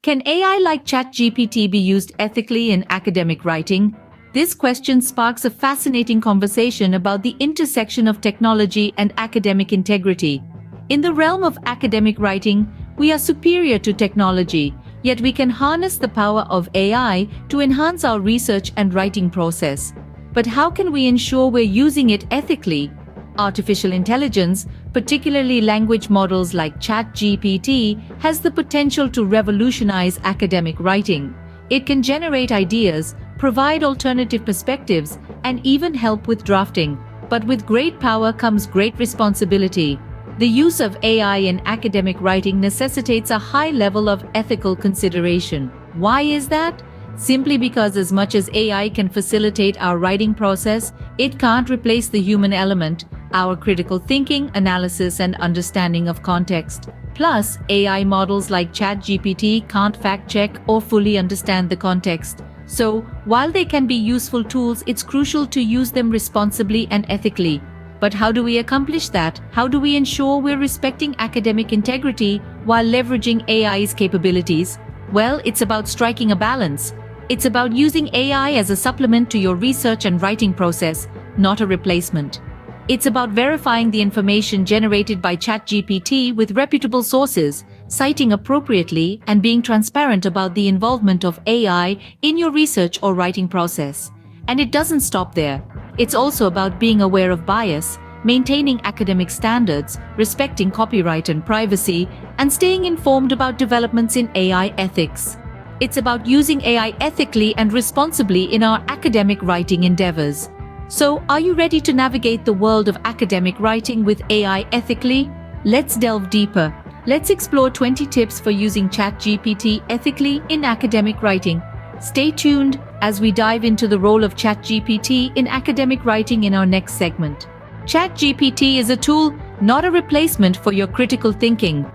Can AI like ChatGPT be used ethically in academic writing? This question sparks a fascinating conversation about the intersection of technology and academic integrity. In the realm of academic writing, we are superior to technology, yet we can harness the power of AI to enhance our research and writing process. But how can we ensure we're using it ethically? Artificial intelligence, particularly language models like ChatGPT, has the potential to revolutionize academic writing. It can generate ideas, provide alternative perspectives, and even help with drafting. But with great power comes great responsibility. The use of AI in academic writing necessitates a high level of ethical consideration. Why is that? Simply because as much as AI can facilitate our writing process, it can't replace the human element, our critical thinking, analysis, and understanding of context. Plus, AI models like ChatGPT can't fact-check or fully understand the context. So, while they can be useful tools, it's crucial to use them responsibly and ethically. But how do we accomplish that? How do we ensure we're respecting academic integrity while leveraging AI's capabilities? Well, it's about striking a balance. It's about using AI as a supplement to your research and writing process, not a replacement. It's about verifying the information generated by ChatGPT with reputable sources, citing appropriately, and being transparent about the involvement of AI in your research or writing process. And it doesn't stop there. It's also about being aware of bias, maintaining academic standards, respecting copyright and privacy, and staying informed about developments in AI ethics. It's about using AI ethically and responsibly in our academic writing endeavors. So, are you ready to navigate the world of academic writing with AI ethically? Let's delve deeper. Let's explore 20 tips for using ChatGPT ethically in academic writing. Stay tuned as we dive into the role of ChatGPT in academic writing in our next segment. ChatGPT is a tool, not a replacement for your critical thinking.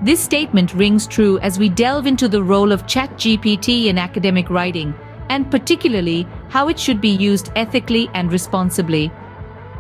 This statement rings true as we delve into the role of ChatGPT in academic writing, and particularly how it should be used ethically and responsibly.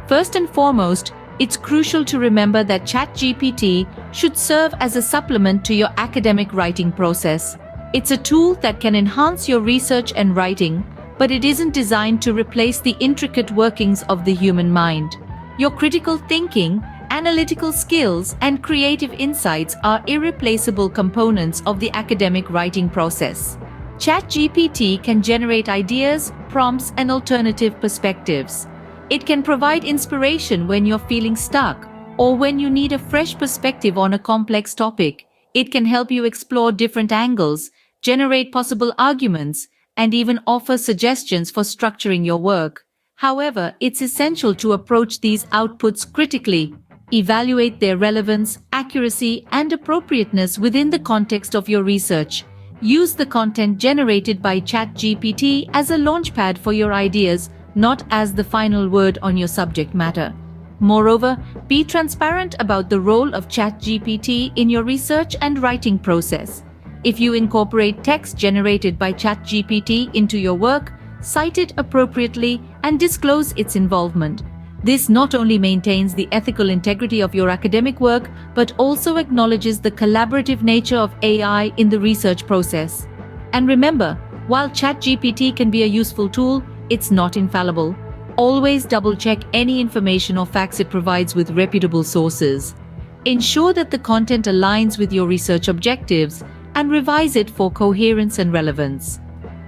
First and foremost, it's crucial to remember that ChatGPT should serve as a supplement to your academic writing process. It's a tool that can enhance your research and writing, but it isn't designed to replace the intricate workings of the human mind. Your critical thinking, analytical skills, and creative insights are irreplaceable components of the academic writing process. ChatGPT can generate ideas, prompts, and alternative perspectives. It can provide inspiration when you're feeling stuck or when you need a fresh perspective on a complex topic. It can help you explore different angles, generate possible arguments, and even offer suggestions for structuring your work. However, it's essential to approach these outputs critically. Evaluate their relevance, accuracy, and appropriateness within the context of your research. Use the content generated by ChatGPT as a launchpad for your ideas, not as the final word on your subject matter. Moreover, be transparent about the role of ChatGPT in your research and writing process. If you incorporate text generated by ChatGPT into your work, cite it appropriately and disclose its involvement. This not only maintains the ethical integrity of your academic work, but also acknowledges the collaborative nature of AI in the research process. And remember, while ChatGPT can be a useful tool, it's not infallible. Always double-check any information or facts it provides with reputable sources. Ensure that the content aligns with your research objectives and revise it for coherence and relevance.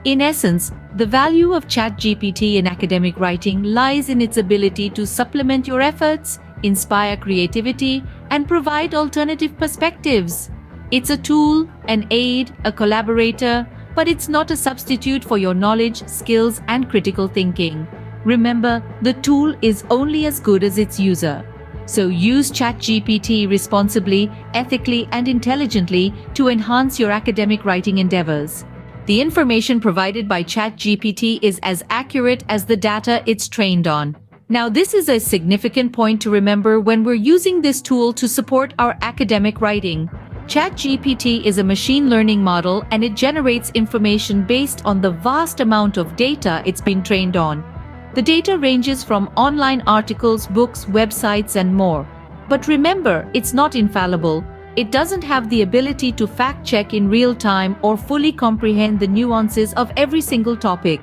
In essence, the value of ChatGPT in academic writing lies in its ability to supplement your efforts, inspire creativity, and provide alternative perspectives. It's a tool, an aid, a collaborator, but it's not a substitute for your knowledge, skills, and critical thinking. Remember, the tool is only as good as its user. So use ChatGPT responsibly, ethically, and intelligently to enhance your academic writing endeavors. The information provided by ChatGPT is as accurate as the data it's trained on. Now, this is a significant point to remember when we're using this tool to support our academic writing. ChatGPT is a machine learning model, and it generates information based on the vast amount of data it's been trained on. The data ranges from online articles, books, websites, and more. But remember, it's not infallible. it doesn't have the ability to fact-check in real time or fully comprehend the nuances of every single topic.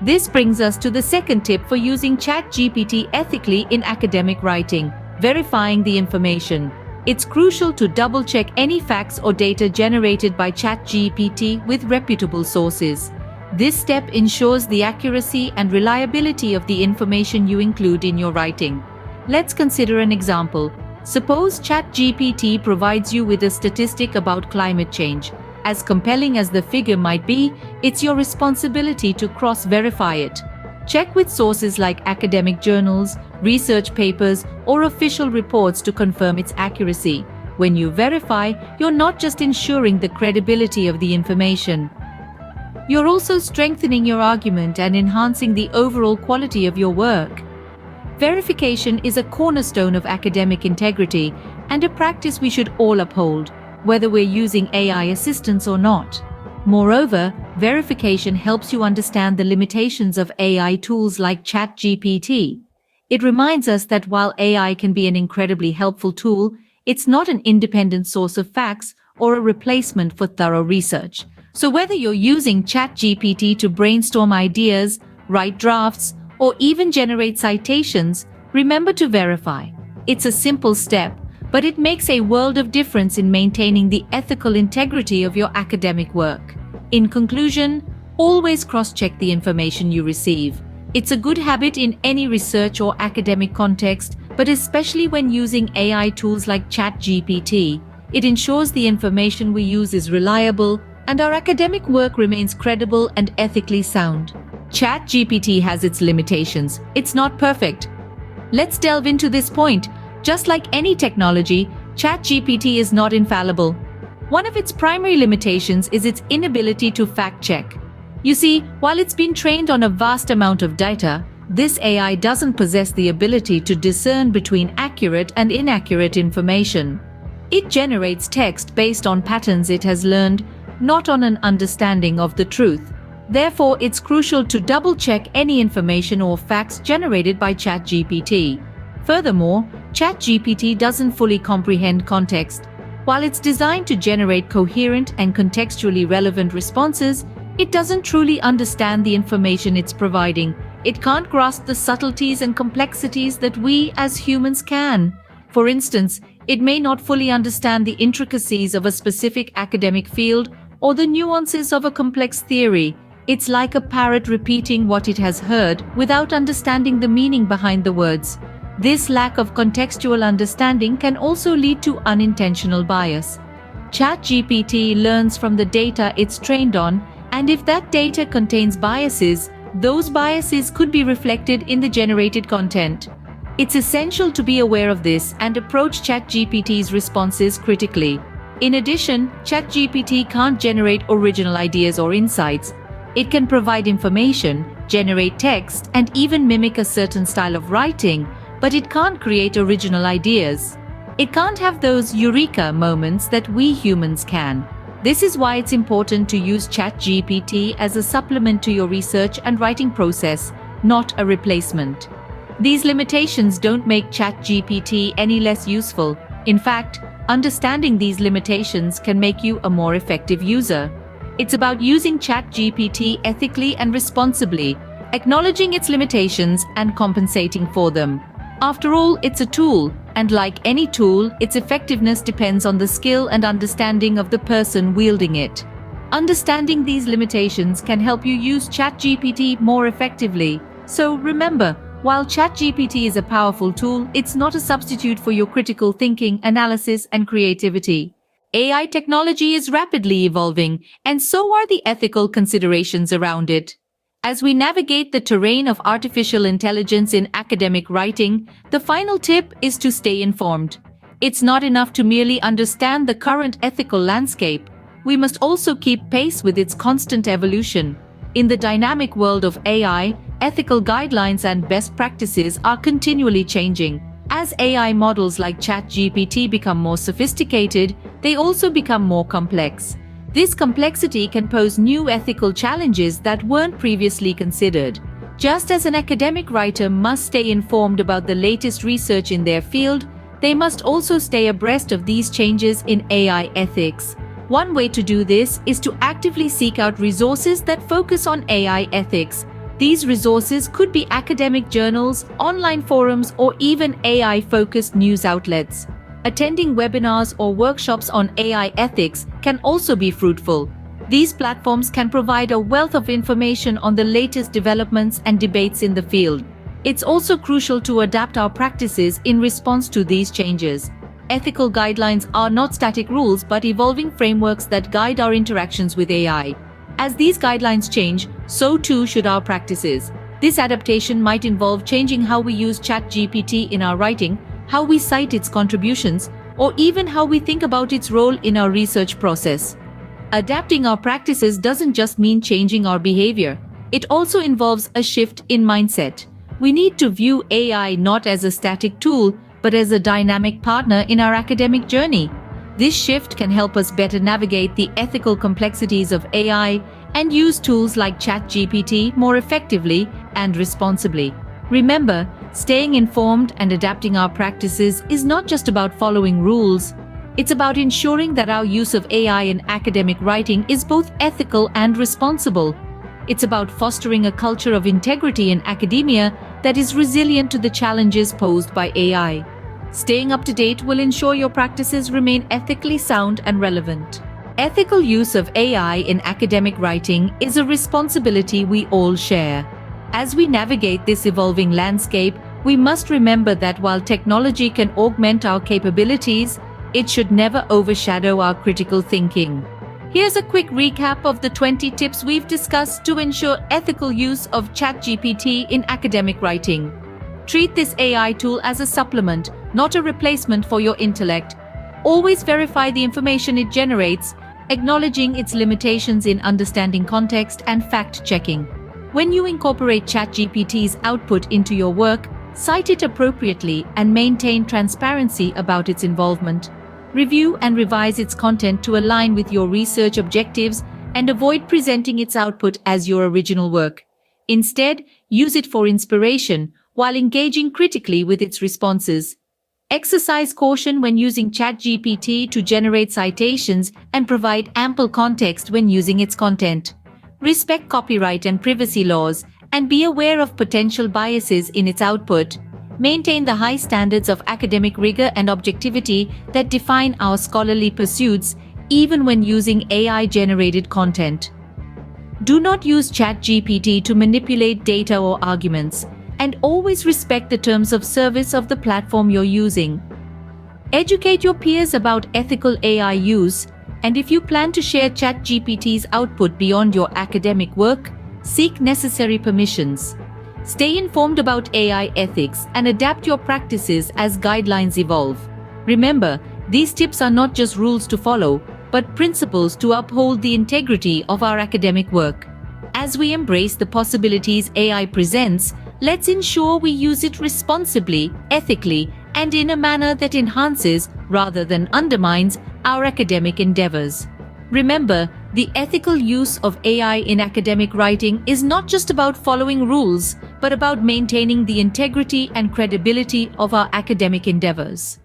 This brings us to the second tip for using ChatGPT ethically in academic writing: verifying the information. It's crucial to double-check any facts or data generated by ChatGPT with reputable sources. This step ensures the accuracy and reliability of the information you include in your writing. Let's consider an example. Suppose ChatGPT provides you with a statistic about climate change. As compelling as the figure might be, it's your responsibility to cross-verify it. Check with sources like academic journals, research papers, or official reports to confirm its accuracy. When you verify, you're not just ensuring the credibility of the information. You're also strengthening your argument and enhancing the overall quality of your work. Verification is a cornerstone of academic integrity and a practice we should all uphold, whether we're using AI assistants or not. Moreover, verification helps you understand the limitations of AI tools like ChatGPT. It reminds us that while AI can be an incredibly helpful tool, it's not an independent source of facts or a replacement for thorough research. So whether you're using ChatGPT to brainstorm ideas, write drafts, or even generate citations, remember to verify. It's a simple step, but it makes a world of difference in maintaining the ethical integrity of your academic work. In conclusion, always cross-check the information you receive. It's a good habit in any research or academic context, but especially when using AI tools like ChatGPT. It ensures the information we use is reliable and our academic work remains credible and ethically sound. ChatGPT has its limitations. It's not perfect. Let's delve into this point. Just like any technology, ChatGPT is not infallible. One of its primary limitations is its inability to fact-check. You see, while it's been trained on a vast amount of data, this AI doesn't possess the ability to discern between accurate and inaccurate information. It generates text based on patterns it has learned, not on an understanding of the truth. Therefore, it's crucial to double-check any information or facts generated by ChatGPT. Furthermore, ChatGPT doesn't fully comprehend context. While it's designed to generate coherent and contextually relevant responses, it doesn't truly understand the information it's providing. It can't grasp the subtleties and complexities that we as humans can. For instance, it may not fully understand the intricacies of a specific academic field or the nuances of a complex theory. It's like a parrot repeating what it has heard without understanding the meaning behind the words. This lack of contextual understanding can also lead to unintentional bias. ChatGPT learns from the data it's trained on, and if that data contains biases, those biases could be reflected in the generated content. It's essential to be aware of this and approach ChatGPT's responses critically. In addition, ChatGPT can't generate original ideas or insights. It can provide information, generate text, and even mimic a certain style of writing, but it can't create original ideas. It can't have those eureka moments that we humans can. This is why it's important to use ChatGPT as a supplement to your research and writing process, not a replacement. These limitations don't make ChatGPT any less useful. In fact, understanding these limitations can make you a more effective user. It's about using ChatGPT ethically and responsibly, acknowledging its limitations and compensating for them. After all, it's a tool, and like any tool, its effectiveness depends on the skill and understanding of the person wielding it. Understanding these limitations can help you use ChatGPT more effectively. So remember, while ChatGPT is a powerful tool, it's not a substitute for your critical thinking, analysis, and creativity. AI technology is rapidly evolving, and so are the ethical considerations around it. As we navigate the terrain of artificial intelligence in academic writing, the final tip is to stay informed. It's not enough to merely understand the current ethical landscape. We must also keep pace with its constant evolution. In the dynamic world of AI, ethical guidelines and best practices are continually changing. As AI models like ChatGPT become more sophisticated, they also become more complex. This complexity can pose new ethical challenges that weren't previously considered. Just as an academic writer must stay informed about the latest research in their field, They must also stay abreast of these changes in AI ethics. One way to do this is to actively seek out resources that focus on AI ethics. These resources could be academic journals, online forums, or even AI-focused news outlets. Attending webinars or workshops on AI ethics can also be fruitful. These platforms can provide a wealth of information on the latest developments and debates in the field. It's also crucial to adapt our practices in response to these changes. Ethical guidelines are not static rules but evolving frameworks that guide our interactions with AI. As these guidelines change, so too should our practices. This adaptation might involve changing how we use ChatGPT in our writing, how we cite its contributions, or even how we think about its role in our research process. Adapting our practices doesn't just mean changing our behavior. It also involves a shift in mindset. We need to view AI not as a static tool, but as a dynamic partner in our academic journey. This shift can help us better navigate the ethical complexities of AI and use tools like ChatGPT more effectively and responsibly. Remember, staying informed and adapting our practices is not just about following rules. It's about ensuring that our use of AI in academic writing is both ethical and responsible. It's about fostering a culture of integrity in academia that is resilient to the challenges posed by AI. Staying up to date will ensure your practices remain ethically sound and relevant. Ethical use of AI in academic writing is a responsibility we all share. As we navigate this evolving landscape, we must remember that while technology can augment our capabilities, it should never overshadow our critical thinking. Here's a quick recap of the 20 tips we've discussed to ensure ethical use of ChatGPT in academic writing. Treat this AI tool as a supplement, not a replacement for your intellect. Always verify the information it generates, acknowledging its limitations in understanding context and fact-checking. When you incorporate ChatGPT's output into your work, cite it appropriately and maintain transparency about its involvement. Review and revise its content to align with your research objectives and avoid presenting its output as your original work. Instead, use it for inspiration while engaging critically with its responses. Exercise caution when using ChatGPT to generate citations and provide ample context when using its content. Respect copyright and privacy laws and be aware of potential biases in its output. Maintain the high standards of academic rigor and objectivity that define our scholarly pursuits, even when using AI-generated content. Do not use ChatGPT to manipulate data or arguments, and always respect the terms of service of the platform you're using. Educate your peers about ethical AI use, and if you plan to share ChatGPT's output beyond your academic work, seek necessary permissions. Stay informed about AI ethics and adapt your practices as guidelines evolve. Remember, these tips are not just rules to follow, but principles to uphold the integrity of our academic work. As we embrace the possibilities AI presents, let's ensure we use it responsibly, ethically, and in a manner that enhances rather than undermines our academic endeavors. Remember, the ethical use of AI in academic writing is not just about following rules, but about maintaining the integrity and credibility of our academic endeavors.